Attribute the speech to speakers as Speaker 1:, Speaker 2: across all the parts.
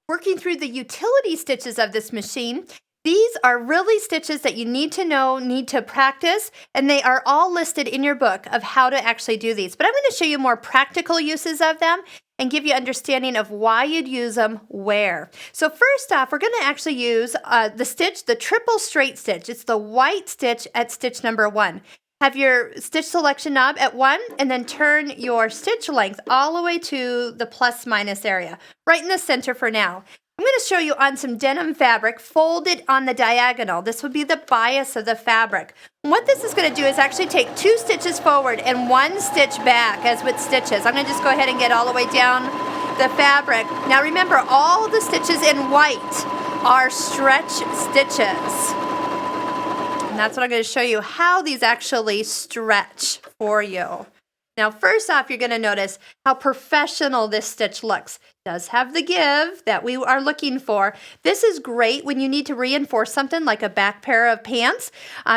Speaker 1: working through the utility stitches of this machine. These are really stitches that you need to know, need to practice, and they are all listed in your book of how to actually do these. But I'm going to show you more practical uses of them and give you understanding of why you'd use them where. So first off, we're going to actually use the triple straight stitch. It's the white stitch at stitch number 1. Have your stitch selection knob at 1 and then turn your stitch length all the way to the plus minus area, right in the center for now. I'm going to show you on some denim fabric folded on the diagonal. This would be the bias of the fabric. And what this is going to do is actually take 2 stitches forward and 1 stitch back as with stitches. I'm going to just go ahead and get all the way down the fabric. Now remember, all the stitches in white are stretch stitches. And that's what I'm going to show you how these actually stretch for you. Now, first off, you're going to notice how professional this stitch looks. It does have the give that we are looking for. This is great when you need to reinforce something like a back pair of pants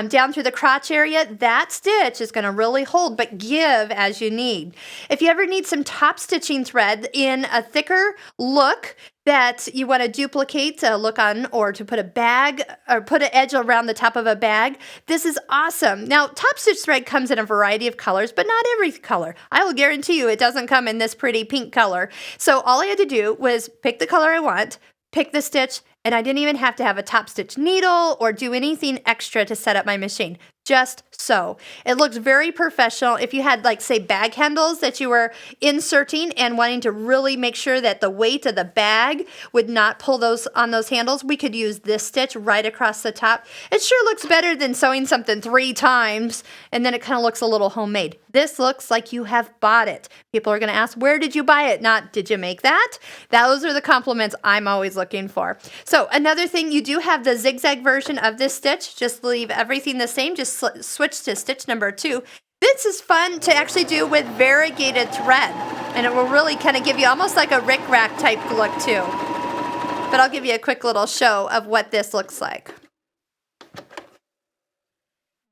Speaker 1: down through the crotch area. That stitch is going to really hold, but give as you need. If you ever need some top stitching thread in a thicker look that you want to duplicate a look on, or to put a bag or put an edge around the top of a bag, this is awesome. Now, top stitch thread comes in a variety of colors, but not every color. I will guarantee you it doesn't come in this pretty pink color. So all I had to do was pick the color I want, pick the stitch, and I didn't even have to have a top stitch needle or do anything extra to set up my machine. Just so. It looks very professional. If you had, like, say, bag handles that you were inserting and wanting to really make sure that the weight of the bag would not pull those on those handles, we could use this stitch right across the top. It sure looks better than sewing something 3 times and then it kind of looks a little homemade. This looks like you have bought it. People are going to ask, where did you buy it? Not, did you make that? Those are the compliments I'm always looking for. So another thing, you do have the zigzag version of this stitch. Just leave everything the same. Just switch to stitch number 2. This is fun to actually do with variegated thread, and it will really kind of give you almost like a rickrack type look too. But I'll give you a quick little show of what this looks like.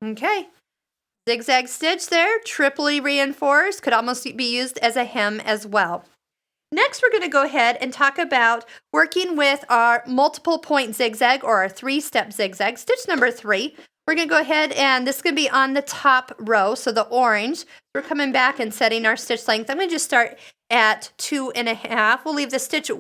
Speaker 1: Okay, zigzag stitch there, triply reinforced, could almost be used as a hem as well. Next, we're going to go ahead and talk about working with our multiple point zigzag or our 3-step zigzag. Stitch number 3. We're going to go ahead and this is going to be on the top row, so the orange. We're coming back and setting our stitch length. I'm going to just start at 2.5. We'll leave the stitch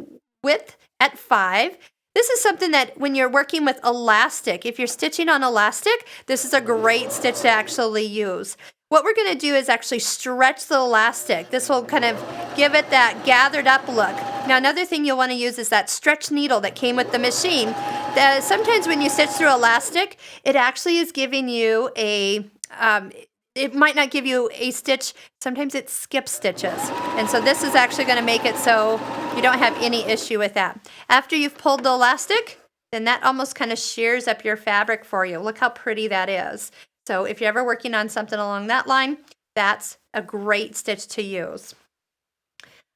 Speaker 1: width at 5. This is something that when you're working with elastic, if you're stitching on elastic, this is a great stitch to actually use. What we're going to do is actually stretch the elastic. This will kind of give it that gathered up look. Now, another thing you'll want to use is that stretch needle that came with the machine. Sometimes when you stitch through elastic, it actually is giving you it might not give you a stitch. Sometimes it skips stitches. And so this is actually going to make it so you don't have any issue with that. After you've pulled the elastic, then that almost kind of shears up your fabric for you. Look how pretty that is. So if you're ever working on something along that line, that's a great stitch to use.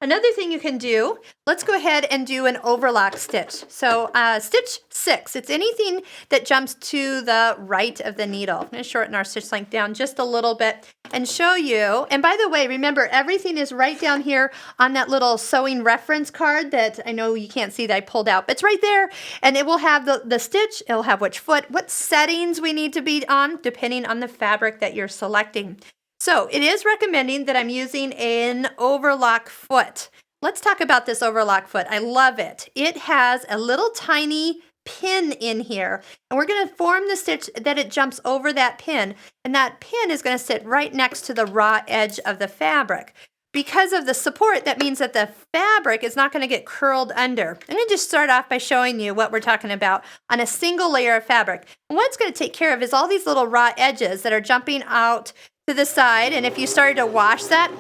Speaker 1: Another thing you can do, let's go ahead and do an overlock stitch. So stitch 6, it's anything that jumps to the right of the needle. I'm going to shorten our stitch length down just a little bit and show you. And by the way, remember, everything is right down here on that little sewing reference card that I know you can't see that I pulled out, but it's right there. And it will have the stitch, it will have which foot, what settings we need to be on, depending on the fabric that you're selecting. So it is recommending that I'm using an overlock foot. Let's talk about this overlock foot. I love it. It has a little tiny pin in here, and we're going to form the stitch that it jumps over that pin, and that pin is going to sit right next to the raw edge of the fabric. Because of the support, that means that the fabric is not going to get curled under. I'm going to just start off by showing you what we're talking about on a single layer of fabric. And what it's going to take care of is all these little raw edges that are jumping out to the side, and if you started to wash that,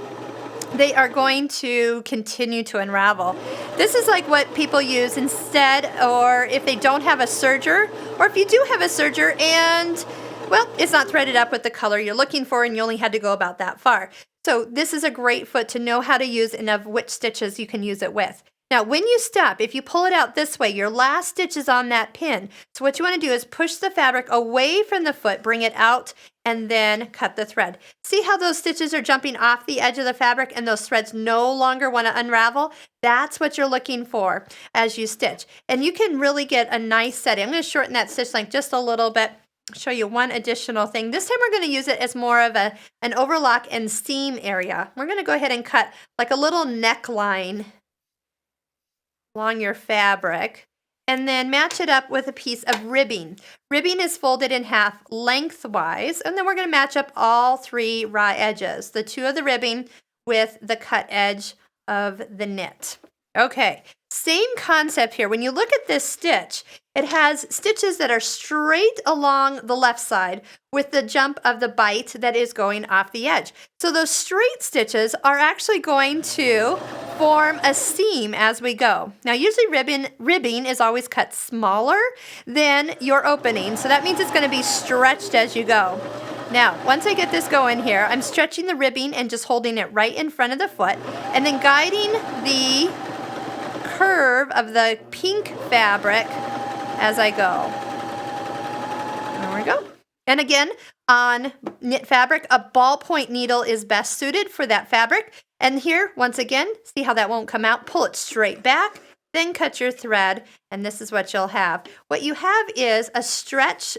Speaker 1: they are going to continue to unravel. This is like what people use instead, or if they don't have a serger, or if you do have a serger and, well, it's not threaded up with the color you're looking for and you only had to go about that far. So this is a great foot to know how to use and of which stitches you can use it with. Now, when you stop, if you pull it out this way, your last stitch is on that pin. So what you want to do is push the fabric away from the foot, bring it out, and then cut the thread. See how those stitches are jumping off the edge of the fabric and those threads no longer want to unravel? That's what you're looking for as you stitch. And you can really get a nice setting. I'm going to shorten that stitch length just a little bit. Show you one additional thing. This time we're going to use it as more of an overlock and seam area. We're going to go ahead and cut like a little neckline along your fabric, and then match it up with a piece of ribbing. Ribbing is folded in half lengthwise, and then we're going to match up all 3 raw edges, the 2 of the ribbing with the cut edge of the knit. Okay, same concept here. When you look at this stitch, it has stitches that are straight along the left side with the jump of the bite that is going off the edge. So those straight stitches are actually going to form a seam as we go. Now usually ribbing is always cut smaller than your opening, so that means it's going to be stretched as you go. Now, once I get this going here, I'm stretching the ribbing and just holding it right in front of the foot and then guiding the curve of the pink fabric as I go. There we go. And again, on knit fabric, a ballpoint needle is best suited for that fabric. And here, once again, see how that won't come out? Pull it straight back, then cut your thread, and this is what you'll have. What you have is a stretch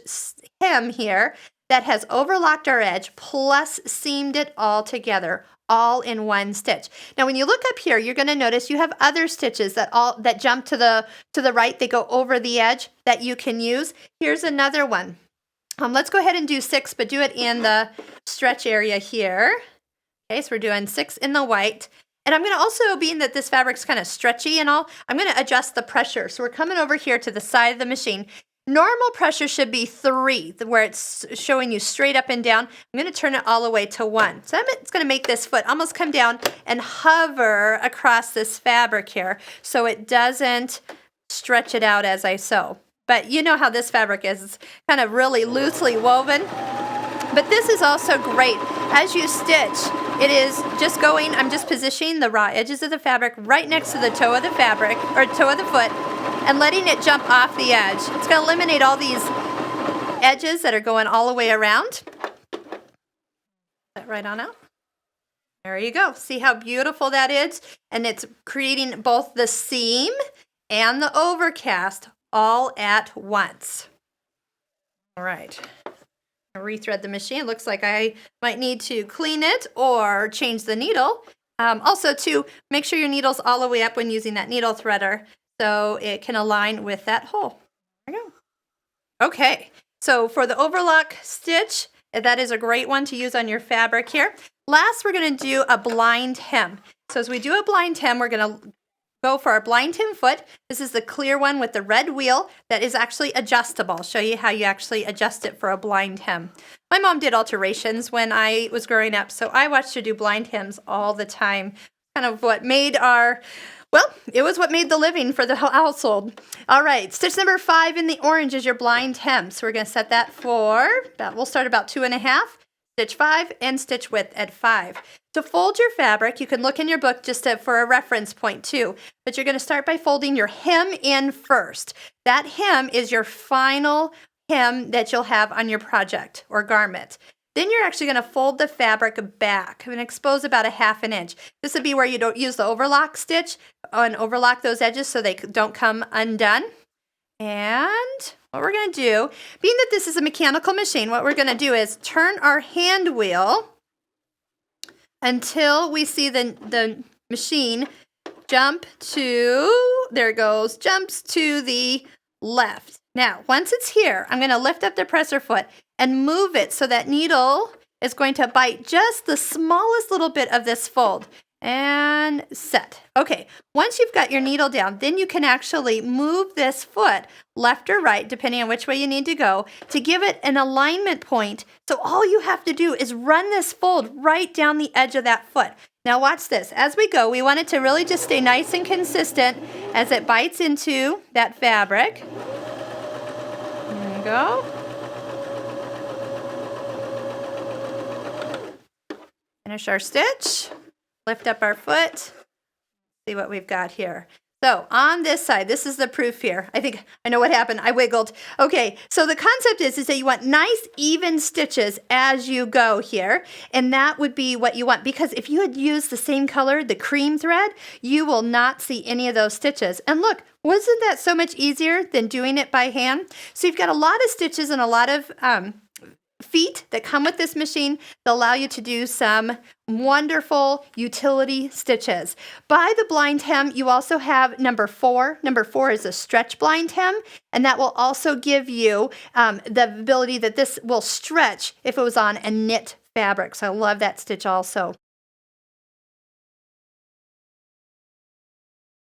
Speaker 1: hem here that has overlocked our edge plus seamed it all together, all in one stitch. Now when you look up here, you're going to notice you have other stitches that jump to the right. They go over the edge that you can use. Here's another one. Let's go ahead and do 6, but do it in the stretch area here. Okay, so we're doing 6 in the white. And I'm going to also, being that this fabric's kind of stretchy and all, I'm going to adjust the pressure. So we're coming over here to the side of the machine. Normal pressure should be 3, where it's showing you straight up and down. I'm going to turn it all the way to 1. So it's going to make this foot almost come down and hover across this fabric here so it doesn't stretch it out as I sew. But you know how this fabric is. It's kind of really loosely woven. But this is also great. As you stitch, it is just going, I'm just positioning the raw edges of the fabric right next to the toe of the fabric, or toe of the foot, and letting it jump off the edge. It's going to eliminate all these edges that are going all the way around. That right on out. There you go. See how beautiful that is? And it's creating both the seam and the overcast all at once. All right. I'll rethread the machine. It looks like I might need to clean it or change the needle. Also, to make sure your needle's all the way up when using that needle threader, so it can align with that hole. There we go. Okay, so for the overlock stitch, that is a great one to use on your fabric here. Last, we're going to do a blind hem. So as we do a blind hem, we're going to go for our blind hem foot. This is the clear one with the red wheel that is actually adjustable. I'll show you how you actually adjust it for a blind hem. My mom did alterations when I was growing up, so I watched her do blind hems all the time. Kind of what made our... Well, it was what made the living for the household. All right, stitch number 5 in the orange is your blind hem. So we're going to set that for, we'll start about 2.5, stitch 5, and stitch width at 5. To fold your fabric, you can look in your book just for a reference point too, but you're going to start by folding your hem in first. That hem is your final hem that you'll have on your project or garment. Then you're actually going to fold the fabric back and expose about 1/2 inch. This would be where you don't use the overlock stitch and overlock those edges so they don't come undone. And what we're going to do, being that this is a mechanical machine, what we're going to do is turn our hand wheel until we see the machine jump to, there it goes, jumps to the left. Now, once it's here, I'm going to lift up the presser foot and move it so that needle is going to bite just the smallest little bit of this fold. And set. Okay, once you've got your needle down, then you can actually move this foot left or right, depending on which way you need to go, to give it an alignment point. So all you have to do is run this fold right down the edge of that foot. Now watch this. As we go, we want it to really just stay nice and consistent as it bites into that fabric. There you go. Finish our stitch. Lift up our foot, see what we've got here. So on this side, this is the proof here. I think I know what happened. I wiggled. Okay, so the concept is that you want nice, even stitches as you go here. And that would be what you want. Because if you had used the same color, the cream thread, you will not see any of those stitches. And look, wasn't that so much easier than doing it by hand? So you've got a lot of stitches and a lot of feet that come with this machine that allow you to do some wonderful utility stitches. By the blind hem, you also have number 4. Number 4 is a stretch blind hem, and that will also give you the ability that this will stretch if it was on a knit fabric. So I love that stitch also.